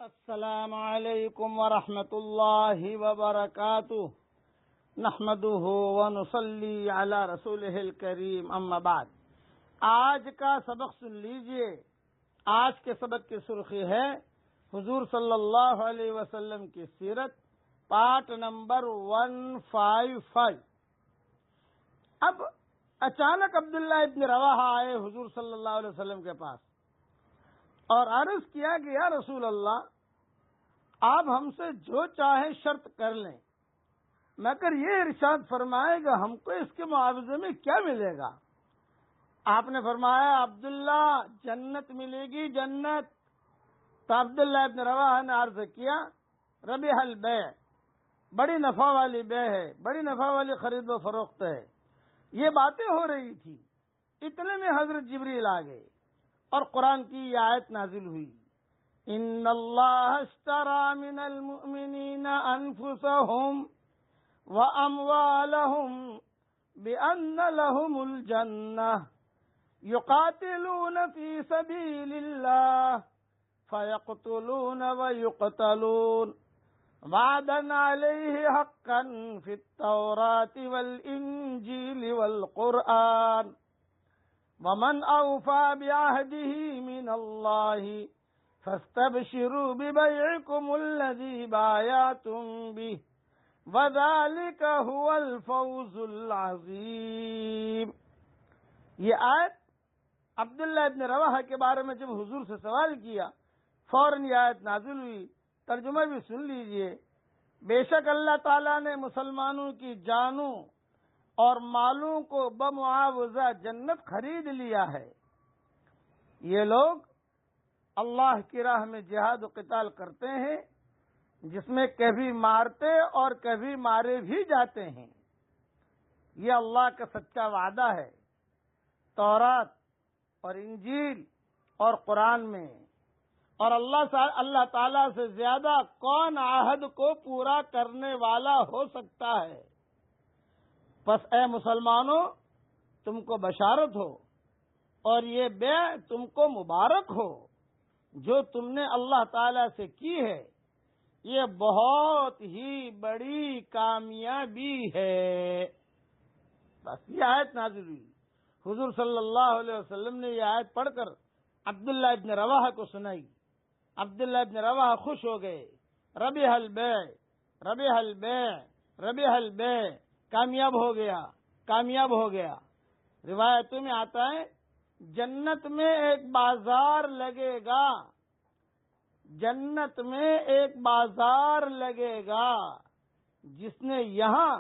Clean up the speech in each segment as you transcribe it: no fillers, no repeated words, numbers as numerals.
السلام علیکم ورحمۃ اللہ وبرکاتہ نحمده ونصلی علی رسولہ الکریم اما بعد۔ آج کا سبق سن لیجئے۔ آج کے سبق کی سرخی ہے حضور صلی اللہ علیہ وسلم کی سیرت، پارٹ نمبر 155۔ اب اچانک عبداللہ ابن رواحہ آئے حضور صلی اللہ علیہ وسلم کے پاس اور عرض کیا کہ یا رسول اللہ، آپ ہم سے جو چاہیں شرط کر لیں، مگر یہ ارشاد فرمائے گا ہم کو اس کے معاوضے میں کیا ملے گا؟ آپ نے فرمایا عبداللہ جنت ملے گی، جنت۔ تو عبداللہ ابن رواحہ نے عرض کیا ربح البیع، بڑی نفع والی بیع ہے، بڑی نفع والی خرید و فروخت ہے۔ یہ باتیں ہو رہی تھی، اتنے میں حضرت جبریل آ گئے اور قرآن کی یہ آیت نازل ہوئی، ان اللہ اشترى من المؤمنین انفسهم واموالهم بان لهم الجنہ یقاتلون فی سبیل اللہ فیقتلون ویقتلون وعدا علیہ حقا فی التوراة والانجیل والقرآن ومن اوفى بعهده من اللہ فاستبشروا ببيعكم الذي بايعتم به وذلك هو الفوز العظيم۔ یہ آیت عبداللہ ابن رواحہ کے بارے میں جب حضور سے سوال کیا، فوراً یہ آیت نازل ہوئی۔ ترجمہ بھی سن لیجئے۔ بے شک اللہ تعالیٰ نے مسلمانوں کی جانوں اور مالوں کو بمعاوضہ جنت خرید لیا ہے۔ یہ لوگ اللہ کی راہ میں جہاد و قتال کرتے ہیں، جس میں کبھی مارتے اور کبھی مارے بھی جاتے ہیں۔ یہ اللہ کا سچا وعدہ ہے تورات اور انجیل اور قرآن میں۔ اور اللہ تعالیٰ سے زیادہ کون عہد کو پورا کرنے والا ہو سکتا ہے؟ پس اے مسلمانوں، تم کو بشارت ہو اور یہ بیع تم کو مبارک ہو جو تم نے اللہ تعالی سے کی ہے، یہ بہت ہی بڑی کامیابی ہے۔ بس یہ آیت نازل ہوئی۔ حضور صلی اللہ علیہ وسلم نے یہ آیت پڑھ کر عبداللہ ابن رواحہ کو سنائی۔ عبداللہ ابن رواحہ خوش ہو گئے۔ ربح البیع، ربح البیع، ربح البیع، کامیاب ہو گیا، کامیاب ہو گیا۔ روایتوں میں آتا ہے جنت میں ایک بازار لگے گا، جنت میں ایک بازار لگے گا، جس نے یہاں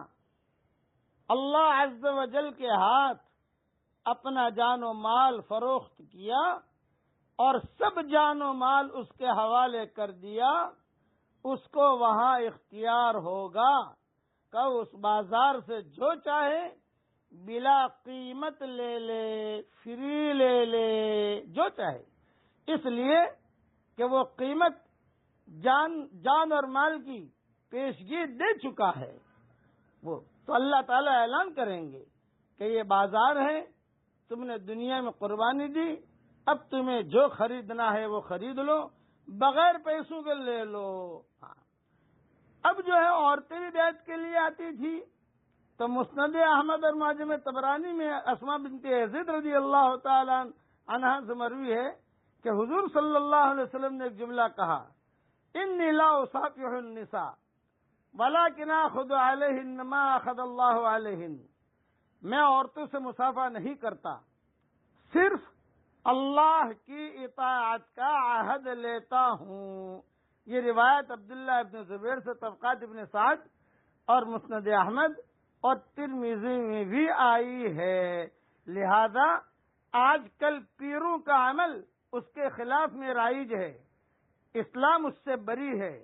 اللہ عز و جل کے ہاتھ اپنا جان و مال فروخت کیا اور سب جان و مال اس کے حوالے کر دیا، اس کو وہاں اختیار ہوگا کہ اس بازار سے جو چاہے بلا قیمت لے لے، فری لے لے، جو چاہے، اس لیے کہ وہ قیمت جان اور مال کی پیشگی دے چکا ہے۔ وہ تو اللہ تعالیٰ اعلان کریں گے کہ یہ بازار ہے، تم نے دنیا میں قربانی دی، اب تمہیں جو خریدنا ہے وہ خرید لو، بغیر پیسوں کے لے لو۔ اب جو ہے عورتیں بھی بیعت کے لیے آتی تھی، تو مسند احمد اور معجم طبرانی میں اسماء بنت یزید رضی اللہ تعالی عنہا سے مروی ہے کہ حضور صلی اللہ علیہ وسلم نے ایک جملہ کہا، انی لا اصافح النساء ولکن آخذ علیہن ما اخذ اللہ علیہن، میں عورتوں سے مصافحہ نہیں کرتا، صرف اللہ کی اطاعت کا عہد لیتا ہوں۔ یہ روایت عبداللہ ابن زبیر سے طبقات ابن سعد اور مسند احمد اور ترمذی میں بھی آئی ہے۔ لہذا آج کل پیروں کا عمل اس کے خلاف میں رائج ہے، اسلام اس سے بری ہے،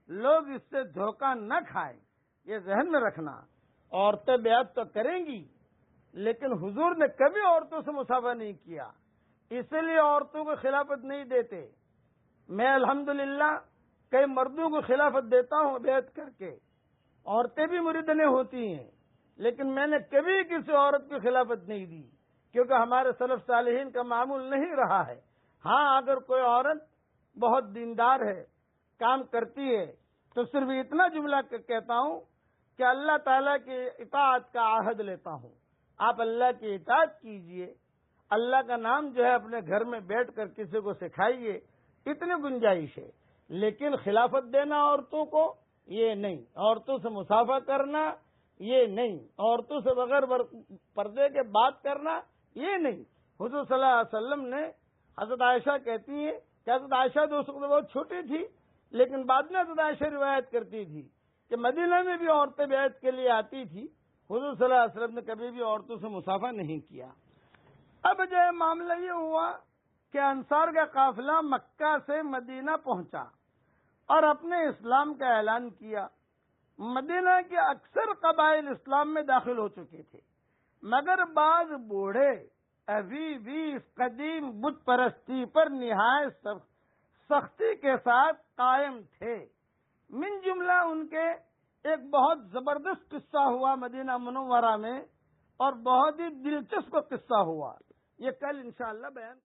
لوگ اس سے دھوکہ نہ کھائیں، یہ ذہن میں رکھنا۔ عورتیں بیعت تو کریں گی، لیکن حضور نے کبھی عورتوں سے مصافحہ نہیں کیا، اسی لیے عورتوں کو خلافت نہیں دیتے۔ میں الحمدللہ کئی مردوں کو خلافت دیتا ہوں بیعت کر کے، عورتیں بھی مریدنیں ہوتی ہیں، لیکن میں نے کبھی کسی عورت کی خلافت نہیں دی، کیونکہ ہمارے سلف صالحین کا معمول نہیں رہا ہے۔ ہاں، اگر کوئی عورت بہت دیندار ہے، کام کرتی ہے تو صرف اتنا جملہ کہتا ہوں کہ اللہ تعالیٰ کی اطاعت کا عہد لیتا ہوں. آپ اللہ کی اطاعت کیجئے، اللہ کا نام جو ہے اپنے گھر میں بیٹھ کر کسی کو سکھائیے، اتنی گنجائش ہے. لیکن خلافت دینا عورتوں کو، یہ نہیں. عورتوں سے مسافہ کرنا، یہ نہیں. عورتوں سے بغیر پردے کے بات کرنا، یہ نہیں. حضور صلی اللہ علیہ وسلم نے، حضرت عائشہ کہتی ہیں کہ حضرت عائشہ تو اس وقت بہت چھوٹی تھی، لیکن بعد میں حضرت عائشہ روایت کرتی تھی کہ مدینہ میں بھی عورتیں بیعت کے لیے آتی تھی. حضور صلی اللہ علیہ وسلم نے کبھی بھی عورتوں سے مسافہ نہیں کیا. اب جو ہے معاملہ یہ ہوا کہ انصار کا قافلہ مکہ سے مدینہ پہنچا اور اپنے اسلام کا اعلان کیا. مدینہ کے اکثر قبائل اسلام میں داخل ہو چکے تھے، مگر بعض بوڑھے ابھی بھی اس قدیم بت پرستی پر نہایت سختی کے ساتھ قائم تھے. من جملہ ان کے ایک بہت زبردست قصہ ہوا مدینہ منورہ میں، اور بہت ہی دلچسپ قصہ ہوا. یہ کل انشاءاللہ بیان